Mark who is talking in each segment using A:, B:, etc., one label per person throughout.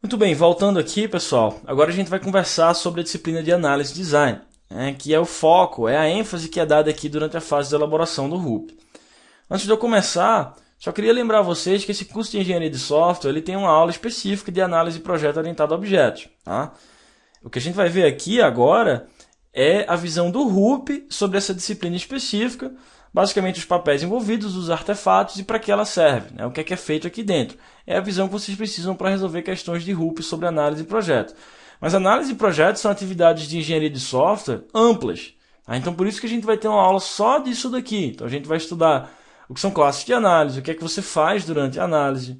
A: Muito bem, voltando aqui, pessoal, agora a gente vai conversar sobre a disciplina de análise e design, né, que é o foco, é a ênfase que é dada aqui durante a fase de elaboração do RUP. Antes de eu começar, só queria lembrar vocês que esse curso de engenharia de software ele tem uma aula específica de análise e projeto orientado a objetos. Tá? O que a gente vai ver aqui agora é a visão do RUP sobre essa disciplina específica, basicamente os papéis envolvidos, os artefatos e para que ela serve, né? O que é feito aqui dentro. É a visão que vocês precisam para resolver questões de RUP sobre análise e projeto. Mas análise e projeto são atividades de engenharia de software amplas. Tá? Então por isso que a gente vai ter uma aula só disso daqui. Então a gente vai estudar o que são classes de análise, o que é que você faz durante a análise,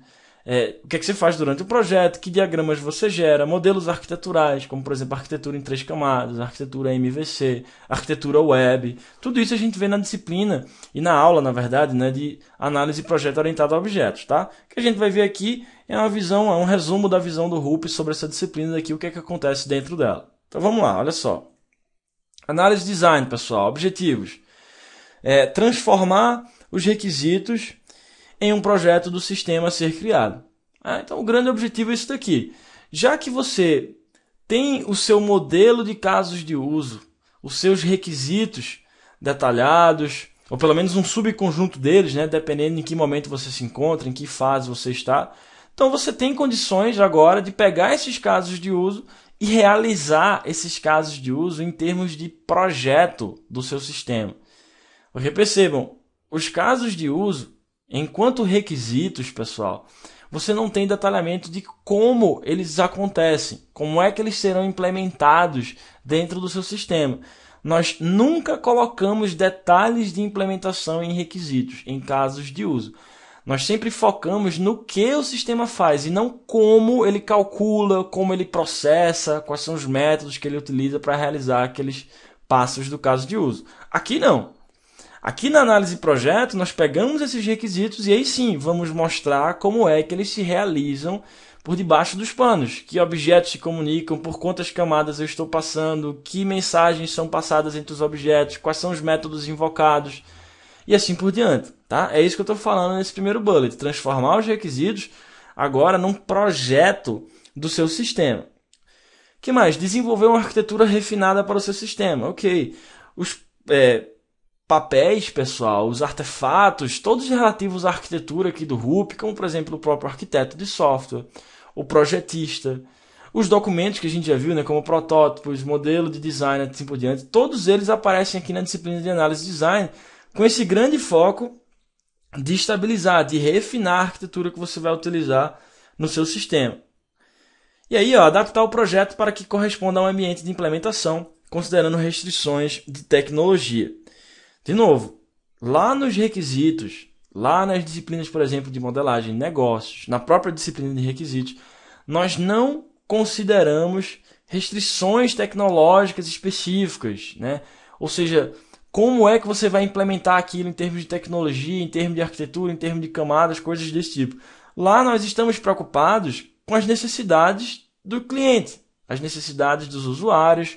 A: o que é que você faz durante o projeto, que diagramas você gera, modelos arquiteturais, como por exemplo arquitetura em 3 camadas, arquitetura MVC, arquitetura web. Tudo isso a gente vê na disciplina e na aula, na verdade, né, de análise e projeto orientado a objetos. Tá? O que a gente vai ver aqui é uma visão, é um resumo da visão do RUP sobre essa disciplina daqui, o que é que acontece dentro dela. Então vamos lá, olha só. Análise de design, pessoal, objetivos. Transformar os requisitos em um projeto do sistema a ser criado. Então, o grande objetivo é isso daqui. Já que você tem o seu modelo de casos de uso, os seus requisitos detalhados, ou pelo menos um subconjunto deles, né, dependendo em que momento você se encontra, em que fase você está, então você tem condições agora de pegar esses casos de uso e realizar esses casos de uso em termos de projeto do seu sistema. Porque percebam, os casos de uso, enquanto requisitos, pessoal, você não tem detalhamento de como eles acontecem, como é que eles serão implementados dentro do seu sistema. Nós nunca colocamos detalhes de implementação em requisitos, em casos de uso. Nós sempre focamos no que o sistema faz e não como ele calcula, como ele processa, quais são os métodos que ele utiliza para realizar aqueles passos do caso de uso. Aqui não. Aqui na análise de projeto, nós pegamos esses requisitos e aí sim vamos mostrar como é que eles se realizam por debaixo dos panos. Que objetos se comunicam, por quantas camadas eu estou passando, que mensagens são passadas entre os objetos, quais são os métodos invocados e assim por diante. Tá? É isso que eu estou falando nesse primeiro bullet. Transformar os requisitos agora num projeto do seu sistema. O que mais? Desenvolver uma arquitetura refinada para o seu sistema. Ok. Os papéis, pessoal, os artefatos, todos relativos à arquitetura aqui do RUP, como por exemplo o próprio arquiteto de software, o projetista, os documentos que a gente já viu, né, como protótipos, modelo de design, assim por diante, todos eles aparecem aqui na disciplina de análise de design com esse grande foco de estabilizar, de refinar a arquitetura que você vai utilizar no seu sistema. E aí, adaptar o projeto para que corresponda a um ambiente de implementação, considerando restrições de tecnologia. De novo, lá nos requisitos, lá nas disciplinas, por exemplo, de modelagem de negócios, na própria disciplina de requisitos, nós não consideramos restrições tecnológicas específicas, né? Ou seja, como é que você vai implementar aquilo em termos de tecnologia, em termos de arquitetura, em termos de camadas, coisas desse tipo. Lá nós estamos preocupados com as necessidades do cliente, as necessidades dos usuários,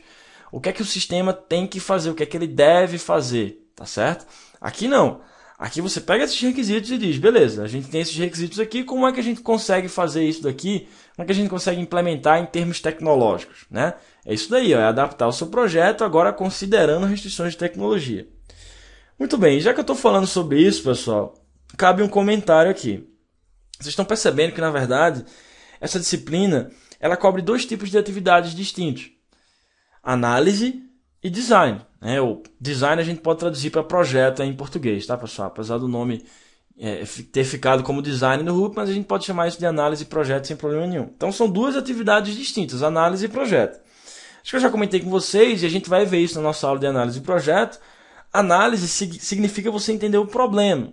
A: o que é que o sistema tem que fazer, o que é que ele deve fazer. Tá certo? Aqui não. Aqui você pega esses requisitos e diz, beleza, a gente tem esses requisitos aqui, como é que a gente consegue fazer isso daqui? Como é que a gente consegue implementar em termos tecnológicos? Né? É isso daí, é adaptar o seu projeto agora considerando restrições de tecnologia. Muito bem, já que eu estou falando sobre isso, pessoal, cabe um comentário aqui. Vocês estão percebendo que, na verdade, essa disciplina ela cobre dois tipos de atividades distintos. Análise e design. O design a gente pode traduzir para projeto em português, tá, pessoal? Apesar do nome ter ficado como design no RUP, mas a gente pode chamar isso de análise e projeto sem problema nenhum. Então são duas atividades distintas, análise e projeto. Acho que eu já comentei com vocês e a gente vai ver isso na nossa aula de análise e projeto. Análise significa você entender o problema.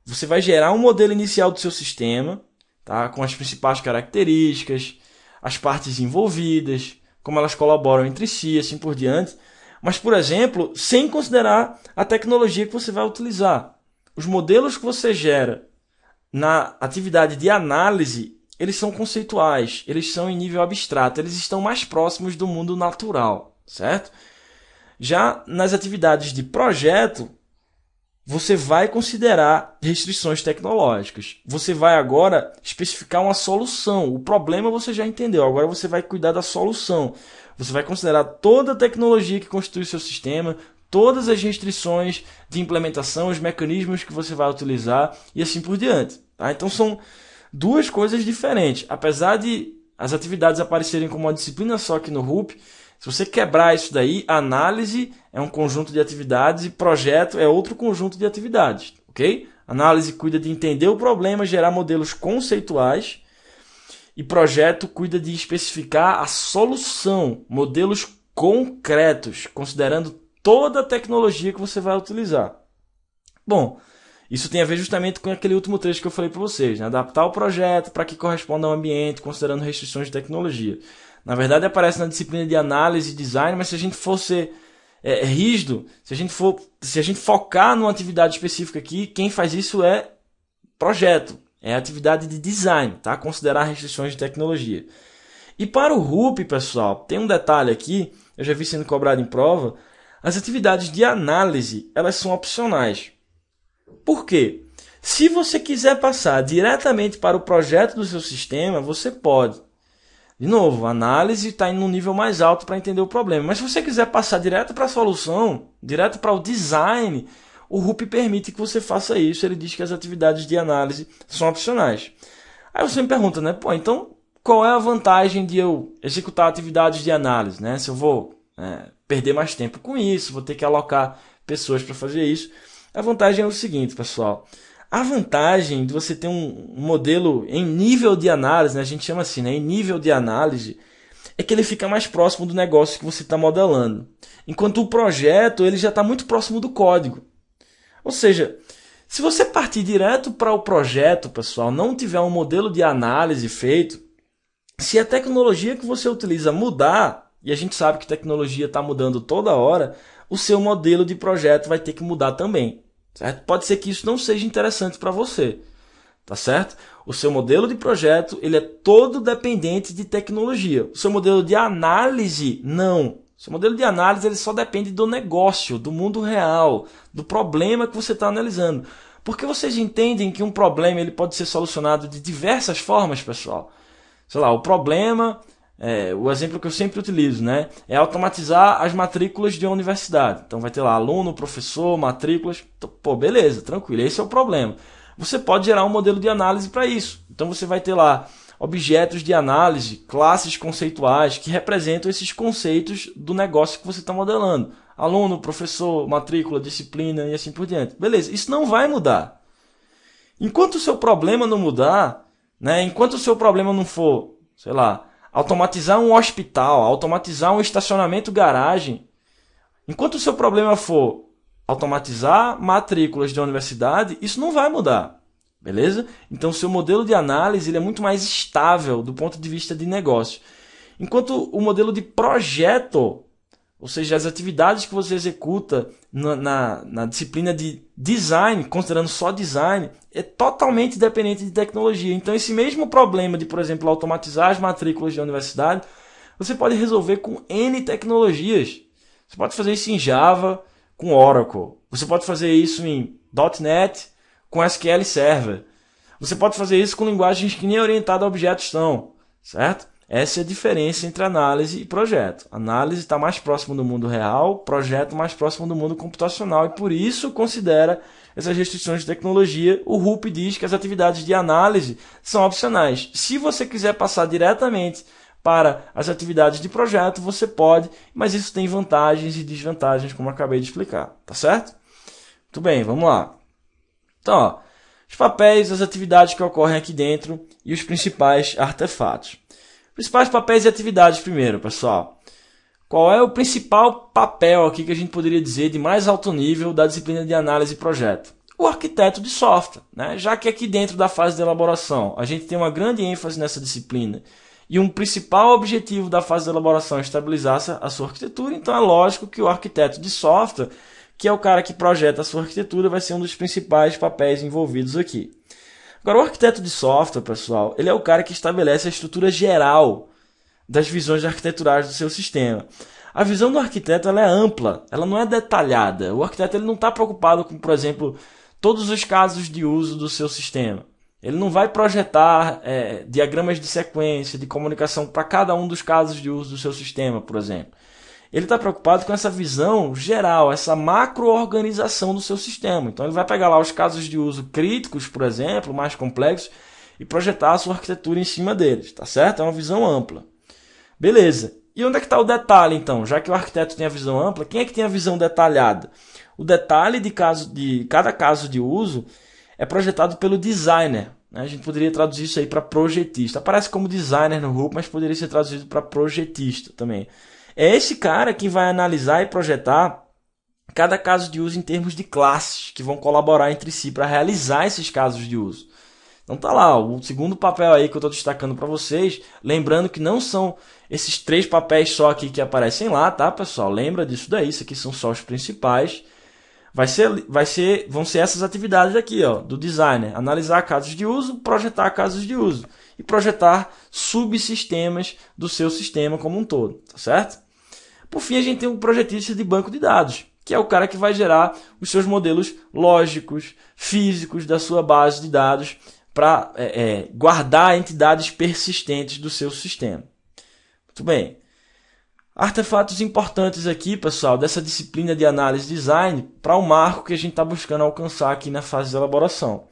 A: Você vai gerar um modelo inicial do seu sistema, tá? Com as principais características, as partes envolvidas, como elas colaboram entre si, assim por diante. Mas, por exemplo, sem considerar a tecnologia que você vai utilizar. Os modelos que você gera na atividade de análise, eles são conceituais, eles são em nível abstrato, eles estão mais próximos do mundo natural, certo? Já nas atividades de projeto, você vai considerar restrições tecnológicas. Você vai agora especificar uma solução. O problema você já entendeu, agora você vai cuidar da solução. Você vai considerar toda a tecnologia que constitui o seu sistema, todas as restrições de implementação, os mecanismos que você vai utilizar e assim por diante. Tá? Então são duas coisas diferentes. Apesar de as atividades aparecerem como uma disciplina só aqui no RUP, se você quebrar isso daí, análise é um conjunto de atividades e projeto é outro conjunto de atividades, ok? Análise cuida de entender o problema, gerar modelos conceituais, e projeto cuida de especificar a solução, modelos concretos, considerando toda a tecnologia que você vai utilizar. Bom, isso tem a ver justamente com aquele último trecho que eu falei para vocês, né? Adaptar o projeto para que corresponda ao ambiente, considerando restrições de tecnologia. Na verdade, aparece na disciplina de análise e design, mas se a gente for ser rígido, se a gente focar numa atividade específica aqui, quem faz isso é projeto, é atividade de design, tá? Considerar restrições de tecnologia. E para o RUP, pessoal, tem um detalhe aqui, eu já vi sendo cobrado em prova, as atividades de análise, elas são opcionais. Por quê? Se você quiser passar diretamente para o projeto do seu sistema, você pode. De novo, a análise está em um nível mais alto para entender o problema. Mas se você quiser passar direto para a solução, direto para o design, o RUP permite que você faça isso. Ele diz que as atividades de análise são opcionais. Aí você me pergunta, né? Pô, então qual é a vantagem de eu executar atividades de análise, né? Se eu vou perder mais tempo com isso, vou ter que alocar pessoas para fazer isso. A vantagem é o seguinte, pessoal. A vantagem de você ter um modelo em nível de análise, né? A gente chama assim, né? Em nível de análise, é que ele fica mais próximo do negócio que você está modelando. Enquanto o projeto ele já está muito próximo do código. Ou seja, se você partir direto para o projeto, pessoal, não tiver um modelo de análise feito, se a tecnologia que você utiliza mudar, e a gente sabe que tecnologia está mudando toda hora, o seu modelo de projeto vai ter que mudar também. Certo? Pode ser que isso não seja interessante para você, tá certo? O seu modelo de projeto ele é todo dependente de tecnologia. O seu modelo de análise, não. O seu modelo de análise ele só depende do negócio, do mundo real, do problema que você está analisando. Porque vocês entendem que um problema ele pode ser solucionado de diversas formas, pessoal. Sei lá, o problema... o exemplo que eu sempre utilizo, né? É automatizar as matrículas de uma universidade. Então vai ter lá aluno, professor, matrículas. Então, pô, beleza, tranquilo, esse é o problema. Você pode gerar um modelo de análise para isso. Então você vai ter lá objetos de análise, classes conceituais que representam esses conceitos do negócio que você está modelando. Aluno, professor, matrícula, disciplina e assim por diante. Beleza, isso não vai mudar. Enquanto o seu problema não mudar, né? Enquanto o seu problema não for, sei lá, automatizar um hospital, automatizar um estacionamento garagem. Enquanto o seu problema for automatizar matrículas de uma universidade, isso não vai mudar. Beleza? Então o seu modelo de análise ele é muito mais estável do ponto de vista de negócio. Enquanto o modelo de projeto, ou seja, as atividades que você executa na disciplina de design, considerando só design, é totalmente dependente de tecnologia. Então, esse mesmo problema de, por exemplo, automatizar as matrículas de universidade, você pode resolver com N tecnologias. Você pode fazer isso em Java com Oracle. Você pode fazer isso em .NET com SQL Server. Você pode fazer isso com linguagens que nem orientadas a objetos são, certo? Essa é a diferença entre análise e projeto. Análise está mais próximo do mundo real, projeto mais próximo do mundo computacional e por isso considera essas restrições de tecnologia. O RUP diz que as atividades de análise são opcionais. Se você quiser passar diretamente para as atividades de projeto, você pode, mas isso tem vantagens e desvantagens, como eu acabei de explicar, tá certo? Muito bem, vamos lá. Então, ó, os papéis, as atividades que ocorrem aqui dentro e os principais artefatos. Principais papéis e atividades primeiro, pessoal. Qual é o principal papel aqui que a gente poderia dizer de mais alto nível da disciplina de análise e projeto? O arquiteto de software, né? Já que aqui dentro da fase de elaboração a gente tem uma grande ênfase nessa disciplina e um principal objetivo da fase de elaboração é estabilizar a sua arquitetura, então é lógico que o arquiteto de software, que é o cara que projeta a sua arquitetura, vai ser um dos principais papéis envolvidos aqui. Agora, o arquiteto de software, pessoal, ele é o cara que estabelece a estrutura geral das visões arquiteturais do seu sistema. A visão do arquiteto ela é ampla, ela não é detalhada. O arquiteto ele não está preocupado com, por exemplo, todos os casos de uso do seu sistema. Ele não vai projetar diagramas de sequência, de comunicação para cada um dos casos de uso do seu sistema, por exemplo. Ele está preocupado com essa visão geral, essa macro-organização do seu sistema. Então ele vai pegar lá os casos de uso críticos, por exemplo, mais complexos, e projetar a sua arquitetura em cima deles, tá certo? É uma visão ampla. Beleza. E onde é que está o detalhe, então? Já que o arquiteto tem a visão ampla, quem é que tem a visão detalhada? O detalhe de cada caso de uso é projetado pelo designer. A gente poderia traduzir isso aí para projetista. Aparece como designer no Ruby, mas poderia ser traduzido para projetista também. É esse cara que vai analisar e projetar cada caso de uso em termos de classes, que vão colaborar entre si para realizar esses casos de uso. Então tá lá, o segundo papel aí que eu estou destacando para vocês, lembrando que não são esses 3 papéis só aqui que aparecem lá, tá, pessoal? Lembra disso daí, isso aqui são só os principais. Vão ser essas atividades aqui, ó, do designer. Analisar casos de uso, projetar casos de uso. E projetar subsistemas do seu sistema como um todo, tá certo? Por fim, a gente tem um projetista de banco de dados, que é o cara que vai gerar os seus modelos lógicos, físicos da sua base de dados para guardar entidades persistentes do seu sistema. Muito bem. Artefatos importantes aqui, pessoal, dessa disciplina de análise design para o marco que a gente está buscando alcançar aqui na fase de elaboração.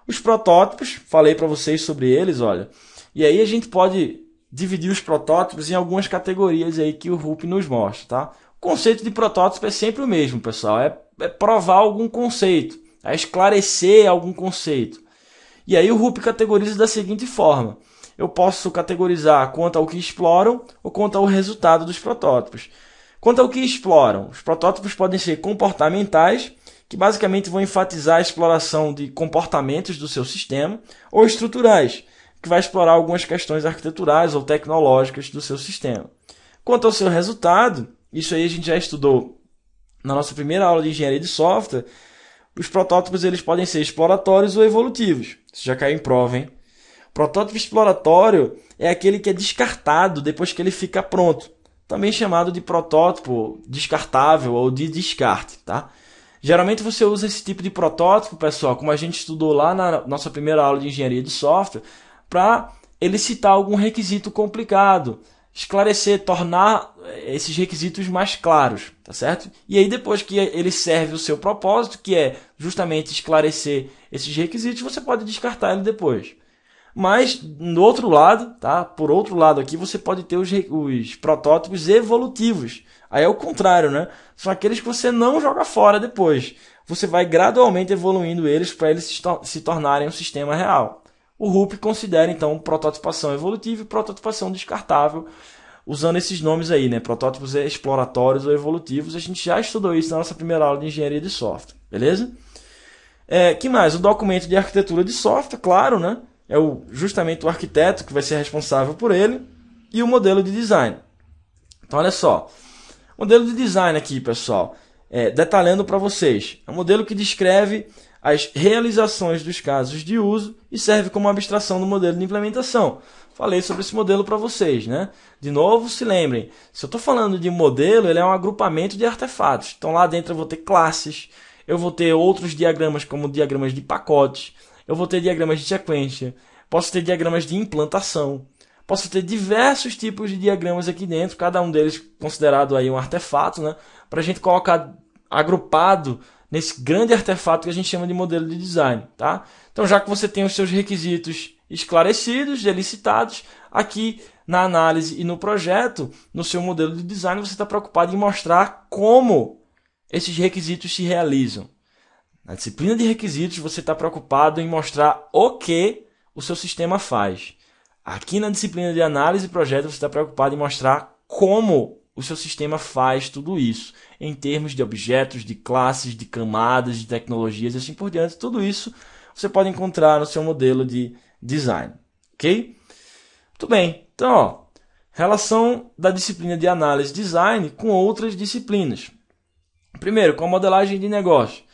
A: Os protótipos, falei para vocês sobre eles, olha. E aí a gente pode dividir os protótipos em algumas categorias aí que o Ruby nos mostra, tá? O conceito de protótipo é sempre o mesmo, pessoal. É provar algum conceito, é esclarecer algum conceito. E aí o Ruby categoriza da seguinte forma. Eu posso categorizar quanto ao que exploram ou quanto ao resultado dos protótipos. Quanto ao que exploram, os protótipos podem ser comportamentais, que basicamente vão enfatizar a exploração de comportamentos do seu sistema, ou estruturais, que vai explorar algumas questões arquiteturais ou tecnológicas do seu sistema. Quanto ao seu resultado, isso aí a gente já estudou na nossa primeira aula de engenharia de software, os protótipos eles podem ser exploratórios ou evolutivos. Isso já caiu em prova, hein? Protótipo exploratório é aquele que é descartado depois que ele fica pronto, também chamado de protótipo descartável ou de descarte, tá? Geralmente você usa esse tipo de protótipo, pessoal, como a gente estudou lá na nossa primeira aula de engenharia de software, para elicitar algum requisito complicado, esclarecer, tornar esses requisitos mais claros, tá certo? E aí depois que ele serve o seu propósito, que é justamente esclarecer esses requisitos, você pode descartar ele depois. Mas, no outro lado, tá? Por outro lado aqui, você pode ter os protótipos evolutivos. Aí é o contrário, né? São aqueles que você não joga fora depois. Você vai gradualmente evoluindo eles para eles se tornarem um sistema real. O Ruby considera, então, prototipação evolutiva e prototipação descartável, usando esses nomes aí, né? Protótipos exploratórios ou evolutivos. A gente já estudou isso na nossa primeira aula de engenharia de software, beleza? Que mais? O documento de arquitetura de software, claro, né? É justamente o arquiteto que vai ser responsável por ele, e o modelo de design. Então, olha só. O modelo de design aqui, pessoal, detalhando para vocês. É um modelo que descreve as realizações dos casos de uso e serve como abstração do modelo de implementação. Falei sobre esse modelo para vocês, né? De novo, se lembrem, se eu estou falando de modelo, ele é um agrupamento de artefatos. Então, lá dentro eu vou ter classes, eu vou ter outros diagramas, como diagramas de pacotes, eu vou ter diagramas de sequência, posso ter diagramas de implantação, posso ter diversos tipos de diagramas aqui dentro, cada um deles considerado aí um artefato, né? Para a gente colocar agrupado nesse grande artefato que a gente chama de modelo de design, tá? Então, já que você tem os seus requisitos esclarecidos, elicitados, aqui na análise e no projeto, no seu modelo de design, você está preocupado em mostrar como esses requisitos se realizam. Na disciplina de requisitos, você está preocupado em mostrar o que o seu sistema faz. Aqui na disciplina de análise e projeto, você está preocupado em mostrar como o seu sistema faz tudo isso, em termos de objetos, de classes, de camadas, de tecnologias e assim por diante. Tudo isso você pode encontrar no seu modelo de design. Ok? Muito bem. Então, ó, relação da disciplina de análise e design com outras disciplinas. Primeiro, com a modelagem de negócio.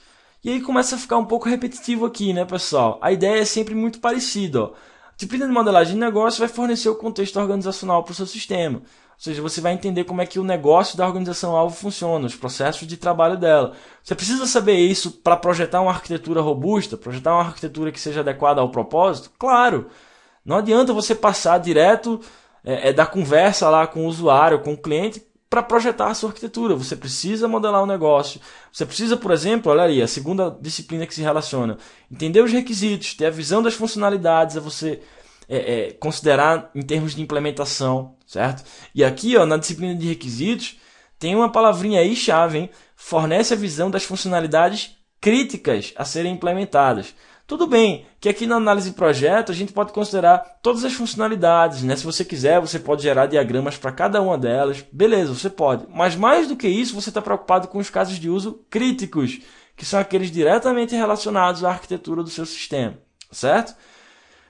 A: E aí começa a ficar um pouco repetitivo aqui, né, pessoal? A ideia é sempre muito parecida. Ó. A disciplina de modelagem de negócio vai fornecer o contexto organizacional para o seu sistema. Ou seja, você vai entender como é que o negócio da organização-alvo funciona, os processos de trabalho dela. Você precisa saber isso para projetar uma arquitetura robusta, projetar uma arquitetura que seja adequada ao propósito? Claro! Não adianta você passar direto da conversa lá com o usuário, com o cliente, para projetar a sua arquitetura. Você precisa modelar o negócio. Você precisa, por exemplo, olha aí, a segunda disciplina que se relaciona, entender os requisitos, ter a visão das funcionalidades, você considerar em termos de implementação, certo? E aqui, ó, na disciplina de requisitos, tem uma palavrinha aí chave, hein? Fornece a visão das funcionalidades críticas a serem implementadas. Tudo bem que aqui na análise de projeto a gente pode considerar todas as funcionalidades, né? Se você quiser, você pode gerar diagramas para cada uma delas. Beleza, você pode. Mas mais do que isso, você está preocupado com os casos de uso críticos, que são aqueles diretamente relacionados à arquitetura do seu sistema, certo?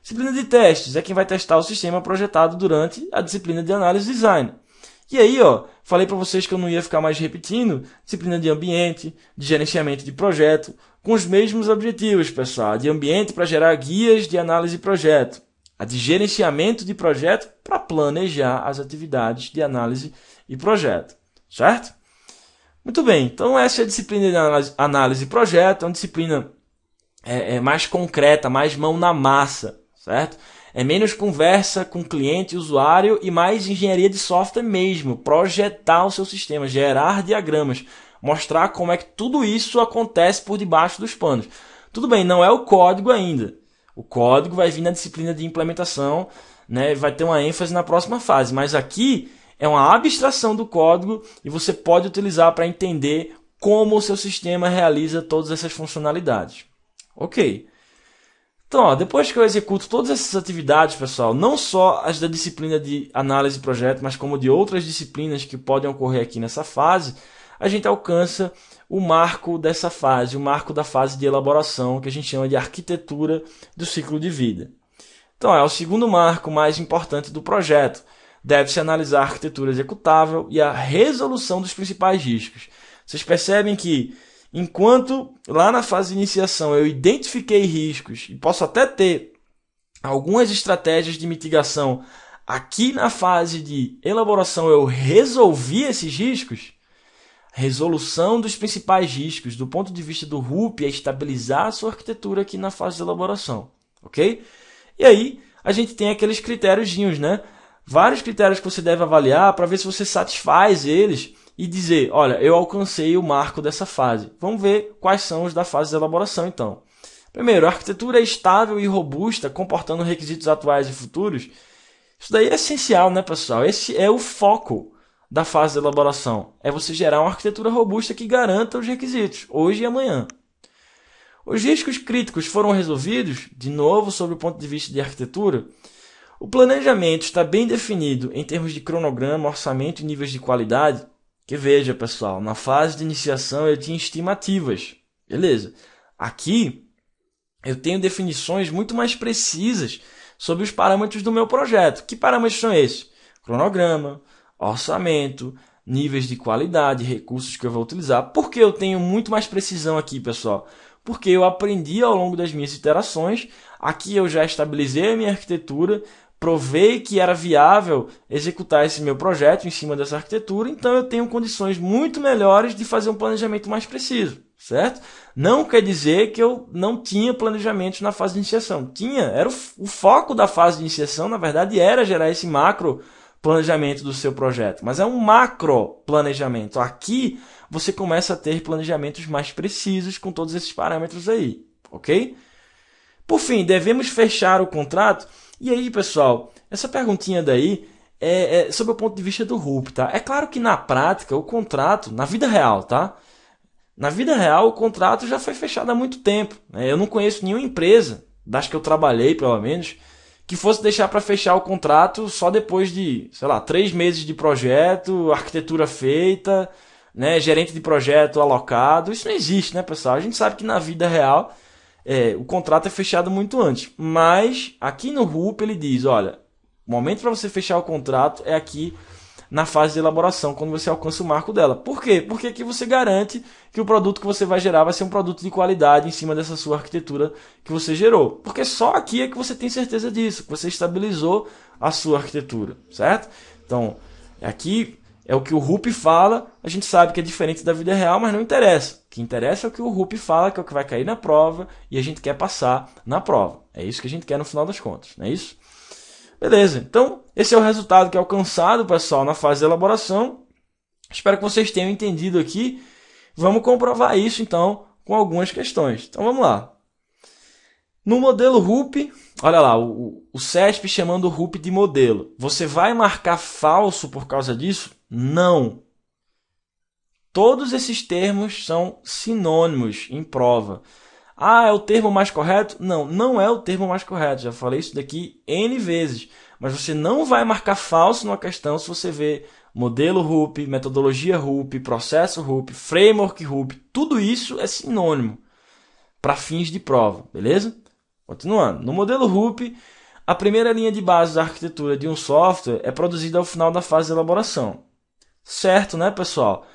A: Disciplina de testes é quem vai testar o sistema projetado durante a disciplina de análise e design. E aí, ó, falei para vocês que eu não ia ficar mais repetindo, disciplina de ambiente, de gerenciamento de projeto, com os mesmos objetivos, pessoal. A de ambiente para gerar guias de análise de projeto. A de gerenciamento de projeto para planejar as atividades de análise e projeto. Certo? Muito bem, então essa é a disciplina de análise e projeto, é uma disciplina mais concreta, mais mão na massa, certo? É menos conversa com cliente e usuário e mais engenharia de software mesmo. Projetar o seu sistema, gerar diagramas, mostrar como é que tudo isso acontece por debaixo dos panos. Tudo bem, não é o código ainda. O código vai vir na disciplina de implementação, né? Vai ter uma ênfase na próxima fase. Mas aqui é uma abstração do código e você pode utilizar para entender como o seu sistema realiza todas essas funcionalidades. Ok. Então, ó, depois que eu executo todas essas atividades, pessoal, não só as da disciplina de análise de projeto, mas como de outras disciplinas que podem ocorrer aqui nessa fase, a gente alcança o marco dessa fase, o marco da fase de elaboração, que a gente chama de arquitetura do ciclo de vida. Então, é o segundo marco mais importante do projeto. Deve-se analisar a arquitetura executável e a resolução dos principais riscos. Vocês percebem que enquanto lá na fase de iniciação eu identifiquei riscos e posso até ter algumas estratégias de mitigação, aqui na fase de elaboração eu resolvi esses riscos. Resolução dos principais riscos do ponto de vista do RUP é estabilizar a sua arquitetura aqui na fase de elaboração, ok? E aí a gente tem aqueles critériozinhos, né? Vários critérios que você deve avaliar para ver se você satisfaz eles e dizer, olha, eu alcancei o marco dessa fase. Vamos ver quais são os da fase de elaboração, então. Primeiro, a arquitetura é estável e robusta, comportando requisitos atuais e futuros. Isso daí é essencial, né, pessoal? Esse é o foco da fase de elaboração. É você gerar uma arquitetura robusta que garanta os requisitos, hoje e amanhã. Os riscos críticos foram resolvidos, de novo, sob o ponto de vista de arquitetura. O planejamento está bem definido em termos de cronograma, orçamento e níveis de qualidade. Que veja, pessoal, na fase de iniciação eu tinha estimativas. Beleza. Aqui eu tenho definições muito mais precisas sobre os parâmetros do meu projeto. Que parâmetros são esses? Cronograma, orçamento, níveis de qualidade, recursos que eu vou utilizar. Por que eu tenho muito mais precisão aqui, pessoal? Porque eu aprendi ao longo das minhas iterações. Aqui eu já estabilizei a minha arquitetura, provei que era viável executar esse meu projeto em cima dessa arquitetura, então eu tenho condições muito melhores de fazer um planejamento mais preciso, certo? Não quer dizer que eu não tinha planejamentos na fase de iniciação. Tinha, era o foco da fase de iniciação, na verdade, era gerar esse macro planejamento do seu projeto, mas é um macro planejamento. Aqui você começa a ter planejamentos mais precisos com todos esses parâmetros aí, ok? Por fim, devemos fechar o contrato. E aí, pessoal, essa perguntinha daí é sobre o ponto de vista do RUP, tá? É claro que na prática, o contrato, na vida real, tá? Na vida real, o contrato já foi fechado há muito tempo, né? Eu não conheço nenhuma empresa, das que eu trabalhei, pelo menos, que fosse deixar para fechar o contrato só depois de, sei lá, 3 meses de projeto, arquitetura feita, né? Gerente de projeto alocado. Isso não existe, né, pessoal? A gente sabe que na vida real o contrato é fechado muito antes. Mas aqui no RUP ele diz, olha, o momento para você fechar o contrato é aqui na fase de elaboração, quando você alcança o marco dela. Por quê? Porque aqui você garante que o produto que você vai gerar vai ser um produto de qualidade em cima dessa sua arquitetura que você gerou. Porque só aqui é que você tem certeza disso, que você estabilizou a sua arquitetura, certo? Então, aqui é o que o Rupp fala, a gente sabe que é diferente da vida real, mas não interessa. O que interessa é o que o Rupp fala, que é o que vai cair na prova, e a gente quer passar na prova. É isso que a gente quer no final das contas, não é isso? Beleza, então esse é o resultado que é alcançado, pessoal, na fase de elaboração. Espero que vocês tenham entendido aqui. Vamos comprovar isso, então, com algumas questões. Então vamos lá. No modelo Rupp, olha lá, o CESP chamando o Rupp de modelo. Você vai marcar falso por causa disso? Não. Todos esses termos são sinônimos em prova. Ah, é o termo mais correto? Não, não é o termo mais correto. Já falei isso daqui N vezes. Mas você não vai marcar falso numa questão se você vê modelo Rupp, metodologia Rupp, processo Rupp, framework Rupp. Tudo isso é sinônimo para fins de prova, beleza? Continuando. No modelo Rupp, a primeira linha de base da arquitetura de um software é produzida ao final da fase de elaboração. Certo, né, pessoal?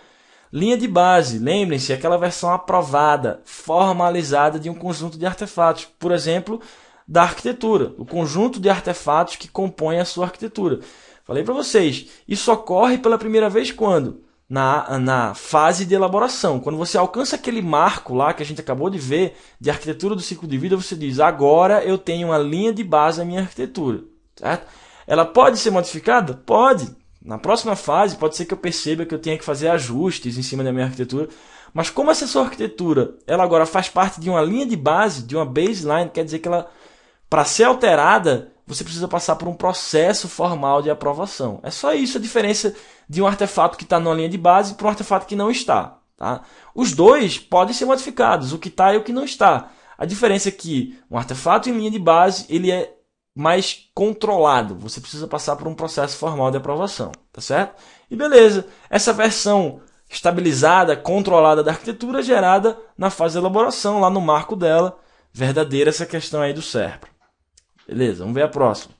A: Linha de base, lembrem-se, é aquela versão aprovada, formalizada de um conjunto de artefatos. Por exemplo, da arquitetura, o conjunto de artefatos que compõem a sua arquitetura. Falei para vocês, isso ocorre pela primeira vez quando? Na fase de elaboração. Quando você alcança aquele marco lá que a gente acabou de ver, de arquitetura do ciclo de vida, você diz, agora eu tenho uma linha de base na minha arquitetura. Certo? Ela pode ser modificada? Pode. Na próxima fase, pode ser que eu perceba que eu tenha que fazer ajustes em cima da minha arquitetura. Mas como essa sua arquitetura, ela agora faz parte de uma linha de base, de uma baseline, quer dizer que ela, para ser alterada, você precisa passar por um processo formal de aprovação. É só isso a diferença de um artefato que está numa linha de base para um artefato que não está. Tá? Os dois podem ser modificados, o que está e o que não está. A diferença é que um artefato em linha de base, ele é mais controlado. Você precisa passar por um processo formal de aprovação, tá certo? E beleza, essa versão estabilizada, controlada da arquitetura é gerada na fase de elaboração, lá no marco dela, verdadeira essa questão aí do SERPRO. Beleza, vamos ver a próxima.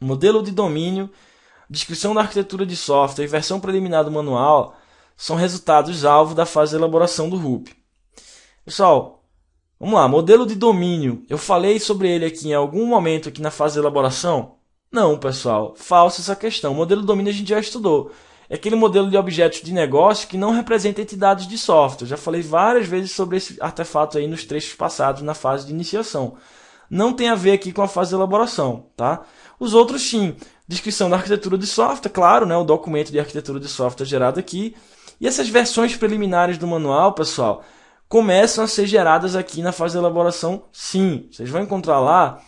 A: Modelo de domínio, descrição da arquitetura de software e versão preliminar do manual são resultados-alvo da fase de elaboração do Rupp. Pessoal, vamos lá, modelo de domínio. Eu falei sobre ele aqui em algum momento aqui na fase de elaboração? Não, pessoal. Falsa essa questão. O modelo de domínio a gente já estudou. É aquele modelo de objetos de negócio que não representa entidades de software. Já falei várias vezes sobre esse artefato aí nos trechos passados na fase de iniciação. Não tem a ver aqui com a fase de elaboração, tá? Os outros sim. Descrição da arquitetura de software, claro, né? O documento de arquitetura de software gerado aqui. E essas versões preliminares do manual, pessoal, começam a ser geradas aqui na fase de elaboração, sim. Vocês vão encontrar lá,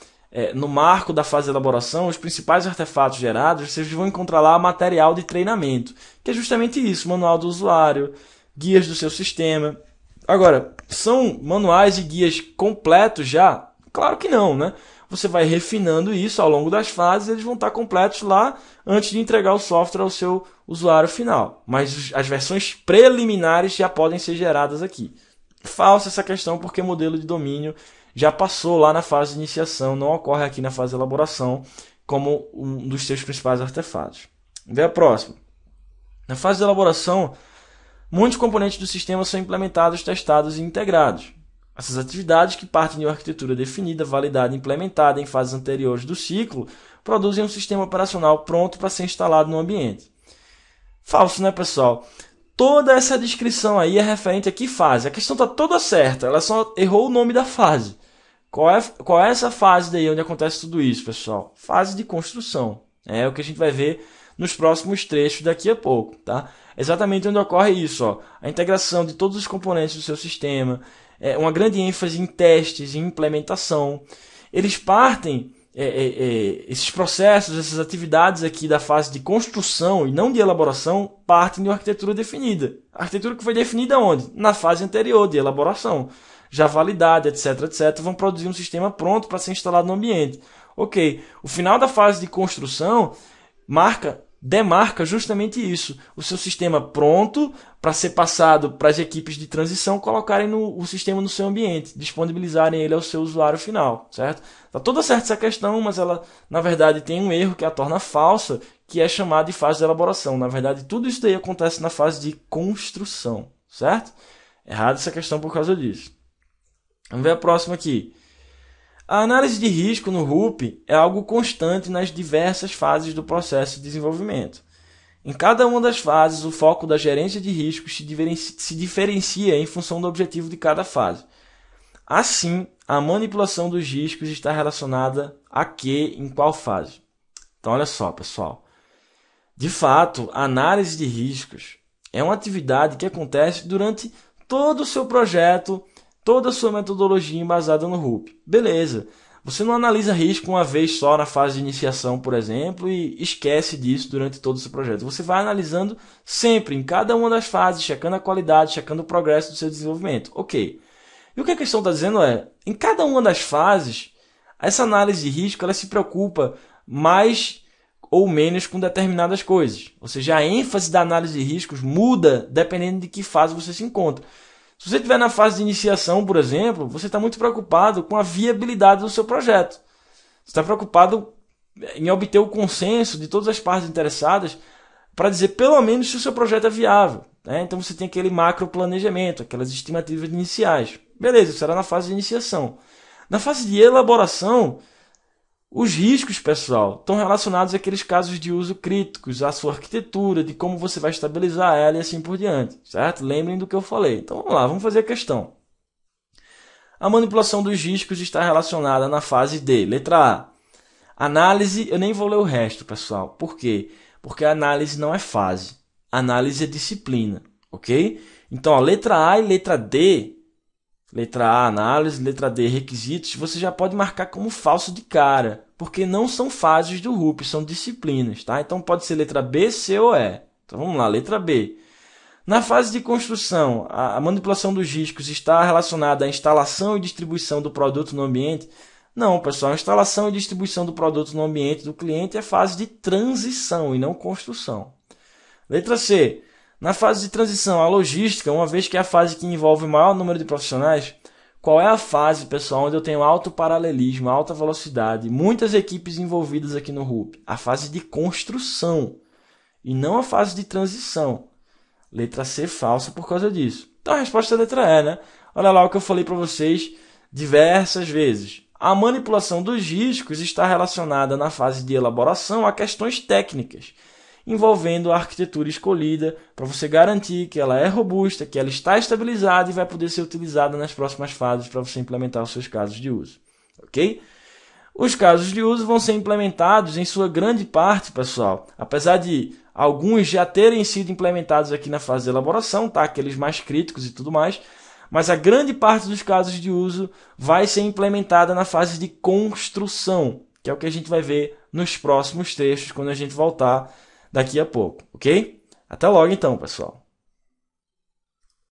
A: no marco da fase de elaboração, os principais artefatos gerados, vocês vão encontrar lá material de treinamento, que é justamente isso, manual do usuário, guias do seu sistema. Agora, são manuais e guias completos já? Claro que não, né? Você vai refinando isso ao longo das fases, eles vão estar completos lá antes de entregar o software ao seu usuário final. Mas as versões preliminares já podem ser geradas aqui. Falsa essa questão porque o modelo de domínio já passou lá na fase de iniciação, não ocorre aqui na fase de elaboração como um dos seus principais artefatos. Vê a próxima. Na fase de elaboração, muitos componentes do sistema são implementados, testados e integrados. Essas atividades, que partem de uma arquitetura definida, validada e implementada em fases anteriores do ciclo, produzem um sistema operacional pronto para ser instalado no ambiente. Falso, né, pessoal? Toda essa descrição aí é referente a que fase. A questão está toda certa, ela só errou o nome da fase. Qual é essa fase daí onde acontece tudo isso, pessoal? Fase de construção. É o que a gente vai ver nos próximos trechos daqui a pouco, tá? Exatamente onde ocorre isso, ó. A integração de todos os componentes do seu sistema, uma grande ênfase em testes, em implementação. Eles partem, esses processos, essas atividades aqui da fase de construção e não de elaboração, partem de uma arquitetura definida. A arquitetura que foi definida onde? Na fase anterior de elaboração. Já validada, etc, etc, vão produzir um sistema pronto para ser instalado no ambiente. Ok, o final da fase de construção demarca justamente isso. O seu sistema pronto para ser passado para as equipes de transição colocarem o sistema no seu ambiente, disponibilizarem ele ao seu usuário final, certo? Está toda certa essa questão, mas ela, na verdade, tem um erro que a torna falsa, que é chamada de fase de elaboração. Na verdade, tudo isso daí acontece na fase de construção, certo? Errado essa questão por causa disso. Vamos ver a próxima aqui. A análise de risco no RUP é algo constante nas diversas fases do processo de desenvolvimento. Em cada uma das fases, o foco da gerência de riscos se diferencia em função do objetivo de cada fase. Assim, a manipulação dos riscos está relacionada a que em qual fase? Então, olha só, pessoal. De fato, a análise de riscos é uma atividade que acontece durante todo o seu projeto, toda a sua metodologia embasada no RUP. Beleza. Você não analisa risco uma vez só na fase de iniciação, por exemplo, e esquece disso durante todo o seu projeto. Você vai analisando sempre, em cada uma das fases, checando a qualidade, checando o progresso do seu desenvolvimento. Ok. E o que a questão está dizendo é, em cada uma das fases, essa análise de risco ela se preocupa mais ou menos com determinadas coisas. Ou seja, a ênfase da análise de riscos muda dependendo de que fase você se encontra. Se você estiver na fase de iniciação, por exemplo, você está muito preocupado com a viabilidade do seu projeto. Você está preocupado em obter o consenso de todas as partes interessadas para dizer pelo menos se o seu projeto é viável. Né? Então você tem aquele macro planejamento, aquelas estimativas iniciais. Beleza, isso era na fase de iniciação. Na fase de elaboração, os riscos, pessoal, estão relacionados àqueles casos de uso críticos, à sua arquitetura, de como você vai estabilizar ela e assim por diante, certo? Lembrem do que eu falei. Então vamos lá, vamos fazer a questão. A manipulação dos riscos está relacionada na fase de, letra A. Análise, eu nem vou ler o resto, pessoal. Por quê? Porque a análise não é fase. A análise é disciplina, ok? Então, letra A e letra D, letra A, análise, letra D, requisitos, você já pode marcar como falso de cara, porque não são fases do RUP, são disciplinas, tá? Então pode ser letra B, C ou E. Então vamos lá, letra B. Na fase de construção, a manipulação dos riscos está relacionada à instalação e distribuição do produto no ambiente? Não, pessoal, a instalação e distribuição do produto no ambiente do cliente é fase de transição e não construção. Letra C. Na fase de transição, a logística, uma vez que é a fase que envolve o maior número de profissionais, qual é a fase, pessoal, onde eu tenho alto paralelismo, alta velocidade, muitas equipes envolvidas aqui no RUP? A fase de construção e não a fase de transição. Letra C, falsa por causa disso. Então a resposta é a letra E, né? Olha lá o que eu falei para vocês diversas vezes. A manipulação dos riscos está relacionada na fase de elaboração a questões técnicas, envolvendo a arquitetura escolhida para você garantir que ela é robusta, que ela está estabilizada e vai poder ser utilizada nas próximas fases para você implementar os seus casos de uso. Ok? Os casos de uso vão ser implementados em sua grande parte, pessoal, apesar de alguns já terem sido implementados aqui na fase de elaboração, tá? Aqueles mais críticos e tudo mais, mas a grande parte dos casos de uso vai ser implementada na fase de construção, que é o que a gente vai ver nos próximos trechos quando a gente voltar daqui a pouco, ok? Até logo então, pessoal.